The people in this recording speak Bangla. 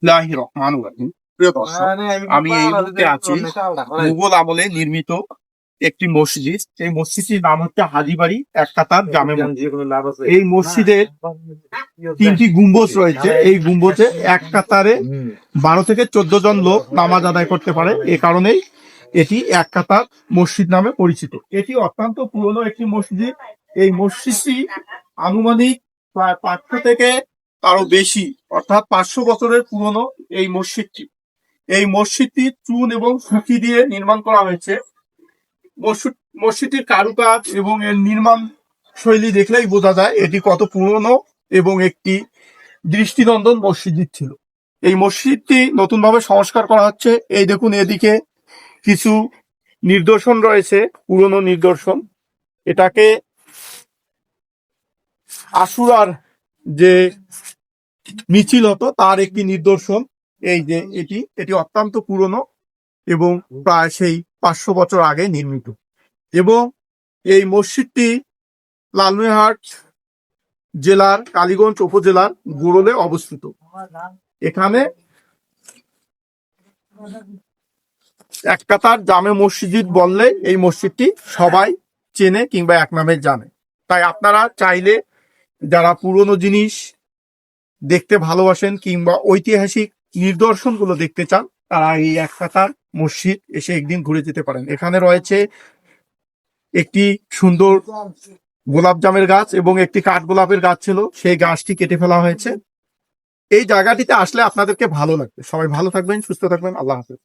বিসমিল্লাহির রহমানির রহিম। প্রিয় দর্শক, আমি এই মুহূর্তে আছি মুঘল আমলে নির্মিত একটি মসজিদ। এই মসজিদটির নাম হচ্ছে হাজীবাড়ি এক কাতার জামে মসজিদ। এই মসজিদের 3টি গম্বুজ রয়েছে। এই গম্বুজে এক কাতারে 12 থেকে 14 জন লোক নামাজ আদায় করতে পারে। এ কারণেই এটি এক কাতার মসজিদ নামে পরিচিত। এটি অত্যন্ত পুরনো একটি মসজিদ। এই মসজিদটি আনুমানিক প্রায় 500 থেকে আরো বেশি, অর্থাৎ 500 বছরের পুরনো এই মসজিদটি। এই মসজিদটি চুন এবং সুকি দিয়ে নির্মাণ করা হয়েছে। মসজিদটির কারুকাজ এবং এর নির্মাণ শৈলী দেখলেই বোঝা যায় এটি কত পুরনো এবং একটি দৃষ্টিনন্দন মসজিদ ছিল। এই মসজিদটি নতুনভাবে সংস্কার করা হচ্ছে। এই দেখুন, এদিকে কিছু নিদর্শন রয়েছে, পুরনো নিদর্শন। এটাকে আশুরার যে মিছিল হতো তার একটি নিদর্শন। এই যে এটি অত্যন্ত পুরনো এবং প্রায় সেই 500 বছর আগে নির্মিত। এবং এই মসজিদটি লালমনিরহাট জেলার কালীগঞ্জ উপজেলার গুড়লে অবস্থিত। এখানে এক কাতার জামে মসজিদ বললে এই মসজিদটি সবাই চেনে কিংবা এক নামে জানে। তাই আপনারা চাইলে যারা পুরনো জিনিস দেখতে ভালোবাসেন কিংবা ঐতিহাসিক নিদর্শনগুলো দেখতে চান, তারা এই এক কাতার মসজিদ এসে একদিন ঘুরে যেতে পারেন। এখানে রয়েছে একটি সুন্দর গোলাপ জামের গাছ এবং একটি কাঠ গোলাপের গাছ ছিল, সেই গাছটি কেটে ফেলা হয়েছে। এই জায়গাটিতে আসলে আপনাদেরকে ভালো লাগবে। সবাই ভালো থাকবেন, সুস্থ থাকবেন। আল্লাহ হাফেজ।